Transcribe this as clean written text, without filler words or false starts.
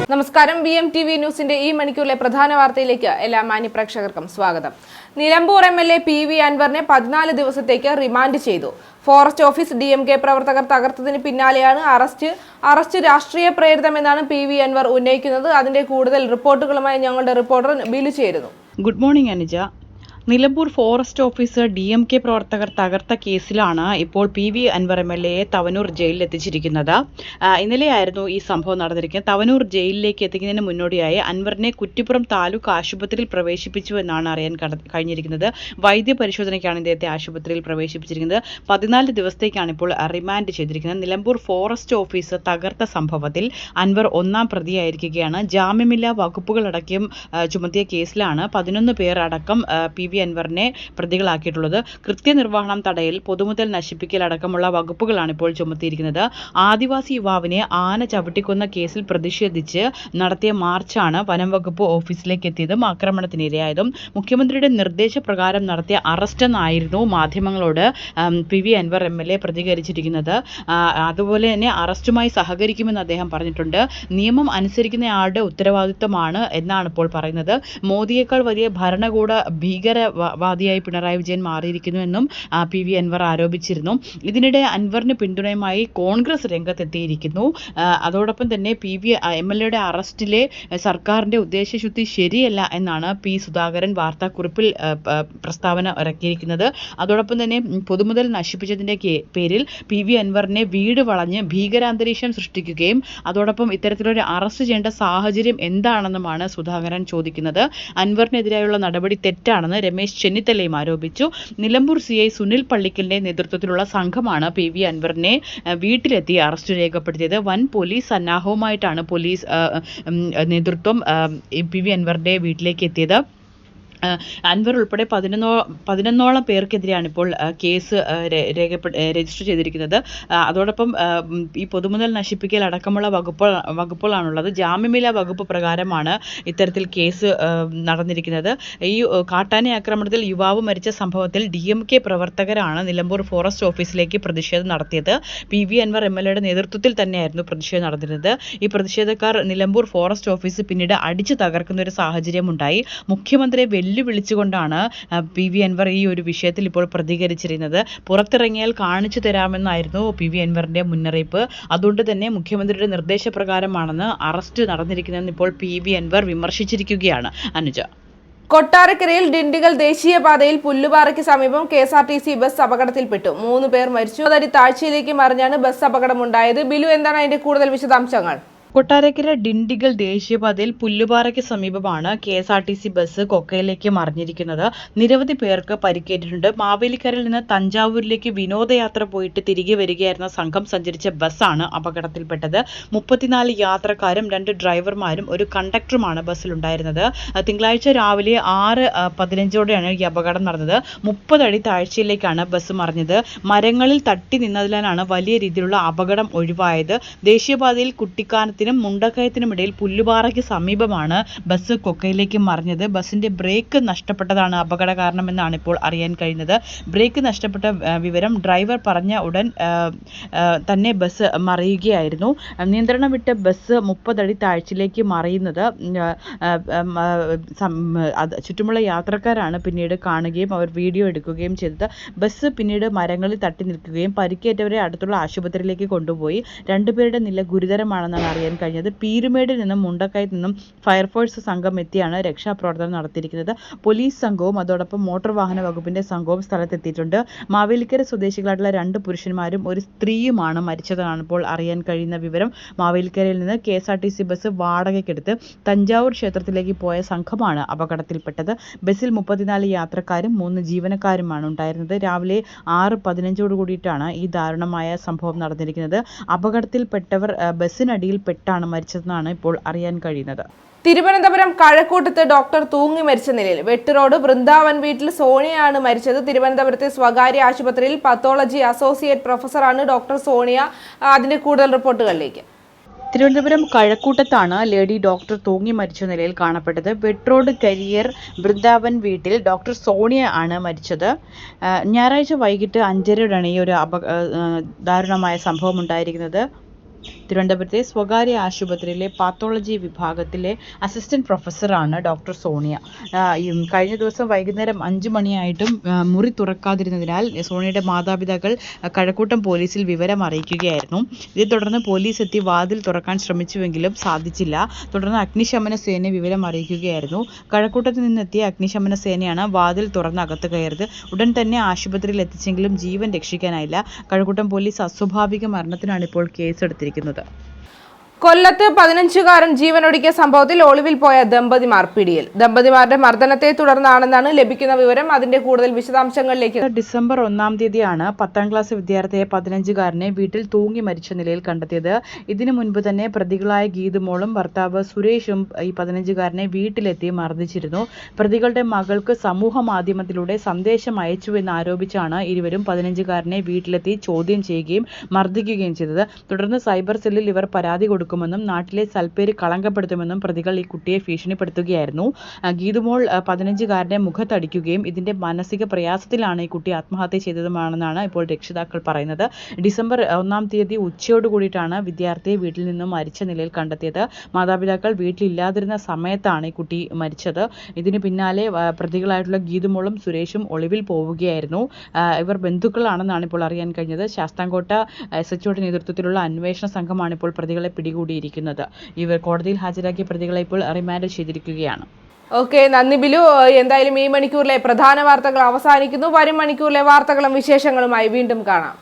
നമസ്കാരം. BMTV ന്യൂസിന്റെ ഈ മണിക്കൂറിലെ പ്രധാന വാർത്തയിലേക്ക് എല്ലാ മാന്യപ്രേക്ഷകർക്കും സ്വാഗതം. നിലമ്പൂർ MLA PV അൻവറിനെ 14 ദിവസത്തേക്ക് റിമാൻഡ് ചെയ്തു. ഫോറസ്റ്റ് ഓഫീസ് DMK പ്രവർത്തകർ തകർത്തതിന് പിന്നാലെയാണ് അറസ്റ്റ് രാഷ്ട്രീയ പ്രേരിതമെന്നാണ് PV അൻവർ ഉന്നയിക്കുന്നത്. അതിന്റെ കൂടുതൽ റിപ്പോർട്ടുകളുമായി ഞങ്ങളുടെ റിപ്പോർട്ടർ ബിലു ചേരുന്നു. Good morning Anuja. Nilambur forest officer DMK പ്രവർത്തകർ തകർത്ത കേസിലാണ് ഇപ്പോൾ PV അൻവർ MLAയെ തവനൂർ ജയിലിൽ എത്തിച്ചിരിക്കുന്നത്. ഇന്നലെയായിരുന്നു ഈ സംഭവം നടന്നിരിക്കുന്നത്. തവനൂർ ജയിലിലേക്ക് എത്തിക്കുന്നതിന് മുന്നോടിയായി അൻവറിനെ കുറ്റിപ്പുറം താലൂക്ക് ആശുപത്രിയിൽ പ്രവേശിപ്പിച്ചു എന്നാണ് അറിയാൻ കഴിഞ്ഞിരിക്കുന്നത്. വൈദ്യപരിശോധനയ്ക്കാണ് ഇദ്ദേഹത്തെ ആശുപത്രിയിൽ പ്രവേശിപ്പിച്ചിരിക്കുന്നത്. 14 ദിവസത്തേക്കാണ് ഇപ്പോൾ റിമാൻഡ് ചെയ്തിരിക്കുന്നത്. നിലമ്പൂർ ഫോറസ്റ്റ് ഓഫീസ് തകർത്ത സംഭവത്തിൽ അൻവർ ഒന്നാം പ്രതിയായിരിക്കുകയാണ്. ജാമ്യമില്ലാ വകുപ്പുകളടക്കം ചുമത്തിയ കേസിലാണ് 11 പേർ അടക്കം PV അൻവറിനെ പ്രതികളാക്കിയിട്ടുള്ളത്. കൃത്യനിർവഹണം തടയൽ, പൊതുമുതൽ നശിപ്പിക്കൽ അടക്കമുള്ള വകുപ്പുകളാണ് ഇപ്പോൾ ചുമത്തിയിരിക്കുന്നത്. ആദിവാസി യുവാവിനെ ആന ചവിട്ടിക്കൊന്ന കേസിൽ പ്രതിഷേധിച്ച് നടത്തിയ മാർച്ചാണ് വനം വകുപ്പ് ഓഫീസിലേക്ക് എത്തിയതും ആക്രമണത്തിനിരയായതും. മുഖ്യമന്ത്രിയുടെ നിർദ്ദേശപ്രകാരം നടത്തിയ അറസ്റ്റെന്നായിരുന്നു മാധ്യമങ്ങളോട് PV അൻവർ MLA പ്രതികരിച്ചിരിക്കുന്നത്. അതുപോലെ തന്നെ അറസ്റ്റുമായി സഹകരിക്കുമെന്ന് അദ്ദേഹം പറഞ്ഞിട്ടുണ്ട്. നിയമം അനുസരിക്കുന്നയാളുടെ ഉത്തരവാദിത്വമാണ് എന്നാണ് ഇപ്പോൾ പറയുന്നത്. മോദിയേക്കാൾ വലിയ ഭരണകൂട ഭീകരവാദിയായി പിണറായി വിജയൻ മാറിയിരിക്കുന്നു എന്നും PV അൻവർ ആരോപിച്ചിരുന്നു. ഇതിനിടെ അൻവറിന് പിന്തുണയുമായി കോൺഗ്രസ് രംഗത്തെത്തിയിരിക്കുന്നു. അതോടൊപ്പം തന്നെ PV MLAയുടെ അറസ്റ്റിലെ സർക്കാരിന്റെ ഉദ്ദേശശുദ്ധി ശരിയല്ല എന്നാണ് P സുധാകരൻ വാർത്താക്കുറിപ്പിൽ പ്രസ്താവന ഇറക്കിയിരിക്കുന്നത്. അതോടൊപ്പം തന്നെ പൊതുമുതൽ നശിപ്പിച്ചതിന്റെ പേരിൽ PV അൻവറിനെ വീട് വളഞ്ഞ് ഭീകരാന്തരീക്ഷം സൃഷ്ടിക്കുകയും അതോടൊപ്പം ഇത്തരത്തിലൊരു അറസ്റ്റ് ചെയ്യേണ്ട സാഹചര്യം എന്താണെന്നുമാണ് സുധാകരൻ ചോദിക്കുന്നത്. അൻവറിനെതിരായുള്ള നടപടി തെറ്റാണെന്ന് രമേശ് ചെന്നിത്തലയും ആരോപിച്ചു. നിലമ്പൂർ CI സുനിൽ പള്ളിക്കലിന്റെ നേതൃത്വത്തിലുള്ള സംഘമാണ് PV അൻവറിനെ വീട്ടിലെത്തി അറസ്റ്റ് രേഖപ്പെടുത്തിയത്. വൻ പോലീസ് സന്നാഹവുമായിട്ടാണ് പോലീസ് നേതൃത്വം PV അൻവറിന്റെ വീട്ടിലേക്ക് എത്തിയത്. അൻവർ ഉൾപ്പെടെ 11ഓളം പേർക്കെതിരെയാണ് ഇപ്പോൾ കേസ് രജിസ്റ്റർ ചെയ്തിരിക്കുന്നത്. അതോടൊപ്പം ഈ പൊതുമുതൽ നശിപ്പിക്കൽ അടക്കമുള്ള വകുപ്പുകളാണുള്ളത്. ജാമ്യമില്ലാ വകുപ്പ് പ്രകാരമാണ് ഇത്തരത്തിൽ കേസ് നടന്നിരിക്കുന്നത്. ഈ കാട്ടാന ആക്രമണത്തിൽ യുവാവ് മരിച്ച സംഭവത്തിൽ DMK പ്രവർത്തകരാണ് നിലമ്പൂർ ഫോറസ്റ്റ് ഓഫീസിലേക്ക് പ്രതിഷേധം നടത്തിയത്. PV അൻവർ MLAയുടെ നേതൃത്വത്തിൽ തന്നെയായിരുന്നു പ്രതിഷേധം നടന്നിരുന്നത്. ഈ പ്രതിഷേധക്കാർ നിലമ്പൂർ ഫോറസ്റ്റ് ഓഫീസ് പിന്നീട് അടിച്ചു തകർക്കുന്ന ഒരു സാഹചര്യമുണ്ടായി. മുഖ്യമന്ത്രിയെ വെല്ലുവിളിച്ചുകൊണ്ടാണ് PV അൻവർ ഈ ഒരു വിഷയത്തിൽ ഇപ്പോൾ പ്രതികരിച്ചിരുന്നത്. പുറത്തിറങ്ങിയാൽ കാണിച്ചു തരാമെന്നായിരുന്നു PV അൻവറിന്റെ മുന്നറിയിപ്പ്. അതുകൊണ്ട് തന്നെ മുഖ്യമന്ത്രിയുടെ നിർദ്ദേശപ്രകാരമാണെന്ന് അറസ്റ്റ് നടന്നിരിക്കുന്നതെന്ന് ഇപ്പോൾ PV അൻവർ വിമർശിച്ചിരിക്കുകയാണ്. അനുജ. കൊട്ടാരക്കരയിൽ ഡിണ്ടിഗൽ ദേശീയപാതയിൽ പുല്ലുപാറയ്ക്ക് സമീപം KSRTC ബസ് അപകടത്തിൽപ്പെട്ടു. 3 പേർ മരിച്ചു. 30 അടി താഴ്ചയിലേക്ക് മറിഞ്ഞാണ് ബസ് അപകടമുണ്ടായത്. ബിലു, എന്താണ് അതിന്റെ കൂടുതൽ വിശദാംശങ്ങൾ? കൊട്ടാരക്കര ഡിണ്ടിഗൽ ദേശീയപാതയിൽ പുല്ലുപാറയ്ക്ക് സമീപമാണ് KSRTC ബസ് കൊക്കയിലേക്ക് മറിഞ്ഞിരിക്കുന്നത്. നിരവധി പേർക്ക് പരിക്കേറ്റിട്ടുണ്ട്. മാവേലിക്കരയിൽ നിന്ന് തഞ്ചാവൂരിലേക്ക് വിനോദയാത്ര പോയിട്ട് തിരികെ വരികയായിരുന്ന സംഘം സഞ്ചരിച്ച ബസ്സാണ് അപകടത്തിൽപ്പെട്ടത്. 34 യാത്രക്കാരും 2 ഡ്രൈവർമാരും ഒരു കണ്ടക്ടറുമാണ് ബസ്സിലുണ്ടായിരുന്നത്. തിങ്കളാഴ്ച രാവിലെ 6:15ഓടെയാണ് ഈ അപകടം നടന്നത്. 30 അടി താഴ്ചയിലേക്കാണ് ബസ് മറിഞ്ഞത്. മരങ്ങളിൽ തട്ടി നിന്നതിലാണ് വലിയ രീതിയിലുള്ള അപകടം ഒഴിവായത്. ദേശീയപാതയിൽ കുട്ടിക്കാനത്തിനും മുണ്ടക്കയത്തിനുമിടയിൽ പുല്ലുപാറയ്ക്ക് സമീപമാണ് ബസ് കൊക്കയിലേക്ക് മറിഞ്ഞത്. ബസിന്റെ ബ്രേക്ക് നഷ്ടപ്പെട്ടതാണ് അപകട കാരണമെന്നാണ് ഇപ്പോൾ അറിയാൻ കഴിയുന്നത്. ബ്രേക്ക് നഷ്ടപ്പെട്ട വിവരം ഡ്രൈവർ പറഞ്ഞ ഉടൻ തന്നെ ബസ് മറിയുകയായിരുന്നു. നിയന്ത്രണം വിട്ട ബസ് 30 അടി താഴ്ചയിലേക്ക് മറിയുന്നത് ചുറ്റുമുള്ള യാത്രക്കാരാണ് പിന്നീട് കാണുകയും അവർ വീഡിയോ എടുക്കുകയും ചെയ്തത്. ബസ് പിന്നീട് മരങ്ങളിൽ തട്ടി നിൽക്കുകയും പരിക്കേറ്റവരെ അടുത്തുള്ള ആശുപത്രിയിലേക്ക് കൊണ്ടുപോയി. 2 പേരുടെ നില ഗുരുതരമാണെന്നാണ് അറിയാൻ കഴിഞ്ഞത്. പീരുമേടിൽ നിന്നും മുണ്ടക്കയത്ത് നിന്നും ഫയർഫോഴ്സ് സംഘം എത്തിയാണ് രക്ഷാപ്രവർത്തനം നടത്തിയിരിക്കുന്നത്. പോലീസ് സംഘവും അതോടൊപ്പം മോട്ടോർ വാഹന വകുപ്പിന്റെ സംഘവും സ്ഥലത്തെത്തിയിട്ടുണ്ട്. മാവേലിക്കര സ്വദേശികളായിട്ടുള്ള 2 പുരുഷന്മാരും ഒരു സ്ത്രീയുമാണ് മരിച്ചതാണ് ഇപ്പോൾ അറിയാൻ കഴിയുന്ന വിവരം. മാവേലിക്കരയിൽ നിന്ന് KSRTC ബസ് വാടകയ്ക്കെടുത്ത് തഞ്ചാവൂർ ക്ഷേത്രത്തിലേക്ക് പോയ സംഘമാണ് അപകടത്തിൽപ്പെട്ടത്. ബസ്സിൽ 34 യാത്രക്കാരും 3 ജീവനക്കാരുമാണ് ഉണ്ടായിരുന്നത്. രാവിലെ 6:15 കൂടിയിട്ടാണ് ഈ ദാരുണമായ സംഭവം നടന്നിരിക്കുന്നത്. അപകടത്തിൽപ്പെട്ടവർ ബസ്സിനടിയിൽ പെട്ടാണ് മരിച്ചതെന്നാണ് ഇപ്പോൾ അറിയാൻ കഴിയുന്നത്. തിരുവനന്തപുരം കഴക്കൂട്ടത്ത് ഡോക്ടർ തൂങ്ങി മരിച്ച നിലയിൽ. വെട്ടുറോഡ് വൃന്ദാവൻ വീട്ടിൽ സോണിയയാണ് മരിച്ചത്. തിരുവനന്തപുരത്തെ സ്വകാര്യ ആശുപത്രിയിൽ പത്തോളജി അസോസിയേറ്റ് പ്രൊഫസറാണ് ഡോക്ടർ സോണിയ. അതിന്റെ കൂടുതൽ റിപ്പോർട്ടുകളിലേക്ക്. തിരുവനന്തപുരം കഴക്കൂട്ടത്താണ് ലേഡി ഡോക്ടർ തൂങ്ങി മരിച്ച നിലയിൽ കാണപ്പെട്ടത്. വെട്രോഡ് കരിയർ വൃന്ദാവൻ വീട്ടിൽ ഡോക്ടർ സോണിയ ആണ് മരിച്ചത്. ഞായറാഴ്ച വൈകിട്ട് 5:30 ഈ ഒരു ദാരുണമായ സംഭവം ഉണ്ടായിരിക്കുന്നത്. തിരുവനന്തപുരത്തെ സ്വകാര്യ ആശുപത്രിയിലെ പാത്തോളജി വിഭാഗത്തിലെ അസിസ്റ്റന്റ് പ്രൊഫസറാണ് ഡോക്ടർ സോണിയ. കഴിഞ്ഞ ദിവസം വൈകുന്നേരം 5 മണിയായിട്ടും മുറി തുറക്കാതിരുന്നതിനാൽ സോണിയയുടെ മാതാപിതാക്കൾ കഴക്കൂട്ടം പോലീസിൽ വിവരം അറിയിക്കുകയായിരുന്നു. ഇതേ തുടർന്ന് പോലീസ് എത്തി വാതിൽ തുറക്കാൻ ശ്രമിച്ചുവെങ്കിലും സാധിച്ചില്ല. തുടർന്ന് അഗ്നിശമന സേനയെ വിവരം അറിയിക്കുകയായിരുന്നു. കഴക്കൂട്ടത്ത് നിന്നെത്തിയ അഗ്നിശമന സേനയാണ് വാതിൽ തുറന്ന് അകത്ത് കയറിയത്. ഉടൻ തന്നെ ആശുപത്രിയിൽ എത്തിച്ചെങ്കിലും ജീവൻ രക്ഷിക്കാനായില്ല. കഴക്കൂട്ടം പോലീസ് അസ്വാഭാവിക മരണത്തിനാണ് ഇപ്പോൾ കേസെടുത്തിരിക്കുന്നത്. കൊല്ലത്ത് 15-കാരൻ ജീവനൊടുക്കിയ സംഭവത്തിൽ ഒളിവിൽ പോയ ദമ്പതിമാർ പിടിയിൽ. ദമ്പതിമാരുടെ മർദ്ദനത്തെ തുടർന്നാണെന്നാണ് ലഭിക്കുന്ന വിവരം. അതിന്റെ കൂടുതൽ വിശദാംശങ്ങളിലേക്ക്. ഡിസംബർ 1-ാം തീയതിയാണ് 10ാം ക്ലാസ് വിദ്യാർത്ഥിയെ 15-കാരനെ വീട്ടിൽ തൂങ്ങി മരിച്ച നിലയിൽ കണ്ടെത്തിയത്. ഇതിനു മുൻപ് തന്നെ പ്രതികളായ ഗീതുമോളും ഭർത്താവ് സുരേഷും ഈ 15-കാരനെ വീട്ടിലെത്തി മർദ്ദിച്ചിരുന്നു. പ്രതികളുടെ മകൾക്ക് സമൂഹ മാധ്യമത്തിലൂടെ സന്ദേശം അയച്ചുവെന്ന് ആരോപിച്ചാണ് ഇരുവരും 15-കാരനെ വീട്ടിലെത്തി ചോദ്യം ചെയ്യുകയും മർദ്ദിക്കുകയും ചെയ്തത്. തുടർന്ന് സൈബർ സെല്ലിൽ ഇവർ പരാതി കൊടുക്കുമെന്നും നാട്ടിലെ സൽപ്പേര് കളങ്കപ്പെടുത്തുമെന്നും പ്രതികൾ ഈ കുട്ടിയെ ഭീഷണിപ്പെടുത്തുകയായിരുന്നു. ഗീതുമോൾ 15-കാരനെ മുഖത്തടിക്കുകയും ഇതിന്റെ മാനസിക പ്രയാസത്തിലാണ് ഈ കുട്ടി ആത്മഹത്യ ചെയ്തതുമാണെന്നാണ് ഇപ്പോൾ രക്ഷിതാക്കൾ പറയുന്നത്. ഡിസംബർ 1-ാം തീയതി ഉച്ചയോട് കൂടിയിട്ടാണ് വിദ്യാർത്ഥിയെ വീട്ടിൽ നിന്നും മരിച്ച നിലയിൽ കണ്ടെത്തിയത്. മാതാപിതാക്കൾ വീട്ടിലില്ലാതിരുന്ന സമയത്താണ് ഈ കുട്ടി മരിച്ചത്. ഇതിന് പിന്നാലെ പ്രതികളായിട്ടുള്ള ഗീതുമോളും സുരേഷും ഒളിവിൽ പോവുകയായിരുന്നു. ഇവർ ബന്ധുക്കളാണെന്നാണ് ഇപ്പോൾ അറിയാൻ കഴിഞ്ഞത്. ശാസ്താംകോട്ട SHOയുടെ നേതൃത്വത്തിലുള്ള അന്വേഷണ സംഘമാണ് ഇപ്പോൾ പ്രതികളെ പിടികൂടിയിരിക്കുന്നത്. ഇവർ കോടതിയിൽ ഹാജരാക്കിയ പ്രതികളെ ഇപ്പോൾ റിമാൻഡ് ചെയ്തിരിക്കുകയാണ്. ഓക്കെ, നന്ദി ബിലു. എന്തായാലും ഈ മണിക്കൂറിലെ പ്രധാന വാർത്തകൾ അവസാനിക്കുന്നു. വരും മണിക്കൂറിലെ വാർത്തകളും വിശേഷങ്ങളുമായി വീണ്ടും കാണാം.